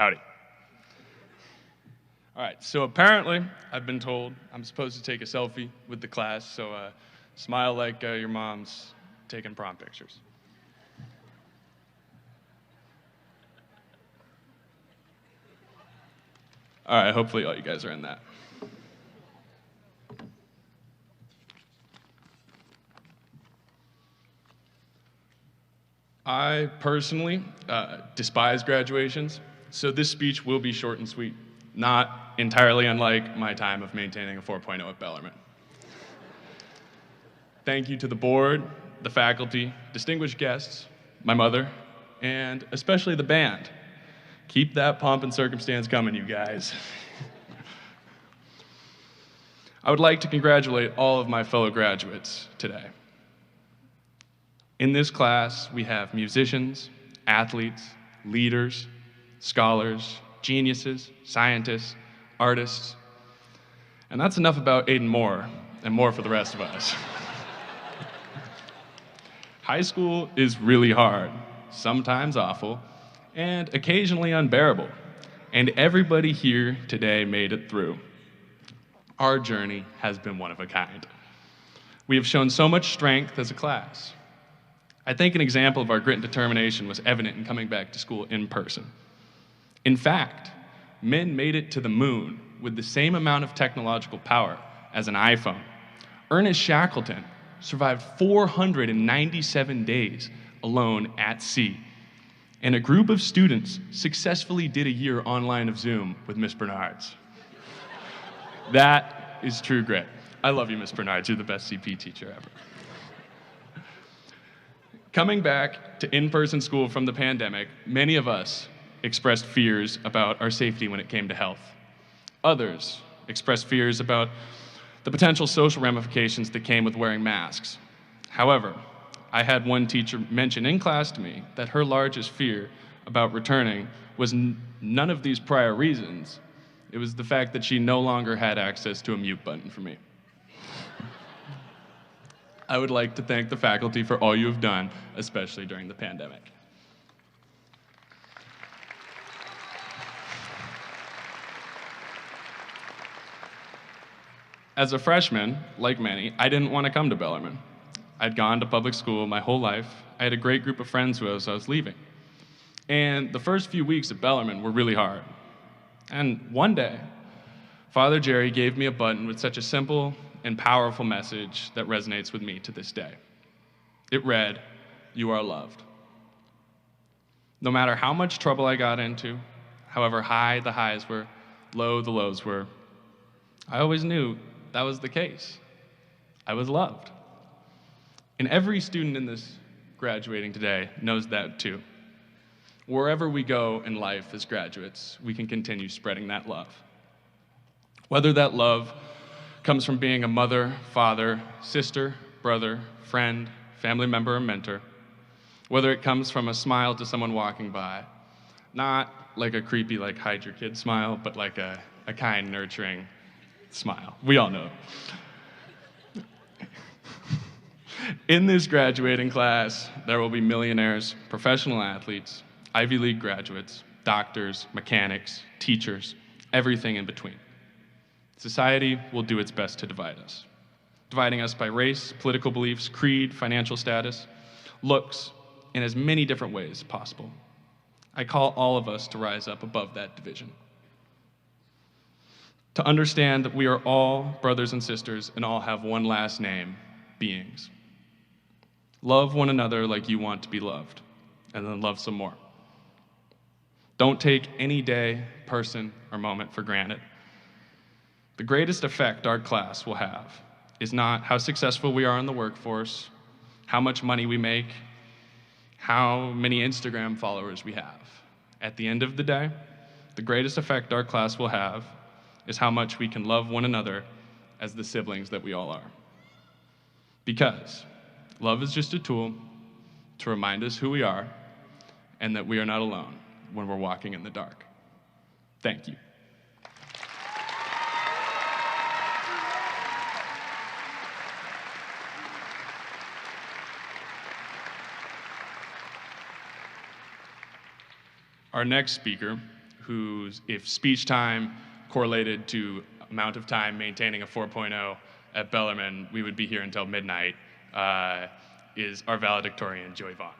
Howdy. All right, so apparently I've been told I'm supposed to take a selfie with the class, so smile like your mom's taking prom pictures. All right, hopefully all you guys are in that. I personally despise graduations, so this speech will be short and sweet, not entirely unlike my time of maintaining a 4.0 at Bellarmine. Thank you to the board, the faculty, distinguished guests, my mother, and especially the band. Keep that pomp and circumstance coming, you guys. I would like to congratulate all of my fellow graduates today. In this class, we have musicians, athletes, leaders, scholars, geniuses, scientists, artists, and that's enough about Aiden Moore, and more for the rest of us. High school is really hard, sometimes awful, and occasionally unbearable, and everybody here today made it through. Our journey has been one of a kind. We have shown so much strength as a class. I think an example of our grit and determination was evident in coming back to school in person. In fact, men made it to the moon with the same amount of technological power as an iPhone. Ernest Shackleton survived 497 days alone at sea. And a group of students successfully did a year online of Zoom with Miss Bernards. That is true grit. I love you, Miss Bernards. You're the best CP teacher ever. Coming back to in-person school from the pandemic, many of us expressed fears about our safety when it came to health. Others expressed fears about the potential social ramifications that came with wearing masks. However, I had one teacher mention in class to me that her largest fear about returning was none of these prior reasons. It was the fact that she no longer had access to a mute button for me. I would like to thank the faculty for all you have done, especially during the pandemic. As a freshman, like many, I didn't want to come to Bellarmine. I'd gone to public school my whole life. I had a great group of friends who I was leaving. And the first few weeks at Bellarmine were really hard. And one day, Father Jerry gave me a button with such a simple and powerful message that resonates with me to this day. It read, "You are loved." No matter how much trouble I got into, however high the highs were, low the lows were, I always knew that was the case. I was loved. And every student in this graduating today knows that too. Wherever we go in life as graduates, we can continue spreading that love. Whether that love comes from being a mother, father, sister, brother, friend, family member, or mentor, whether it comes from a smile to someone walking by, not like a creepy, like hide your kid smile, but like a kind, nurturing smile. We all know. In this graduating class, there will be millionaires, professional athletes, Ivy League graduates, doctors, mechanics, teachers, everything in between. Society will do its best to divide us, dividing us by race, political beliefs, creed, financial status, looks, in as many different ways as possible. I call all of us to rise up above that division, to understand that we are all brothers and sisters and all have one last name, beings. Love one another like you want to be loved, and then love some more. Don't take any day, person, or moment for granted. The greatest effect our class will have is not how successful we are in the workforce, how much money we make, how many Instagram followers we have. At the end of the day, the greatest effect our class will have is how much we can love one another as the siblings that we all are. Because love is just a tool to remind us who we are and that we are not alone when we're walking in the dark. Thank you. Our next speaker whose, if speech time correlated to amount of time maintaining a 4.0 at Bellarmine, we would be here until midnight, is our valedictorian, Joey Vaughn.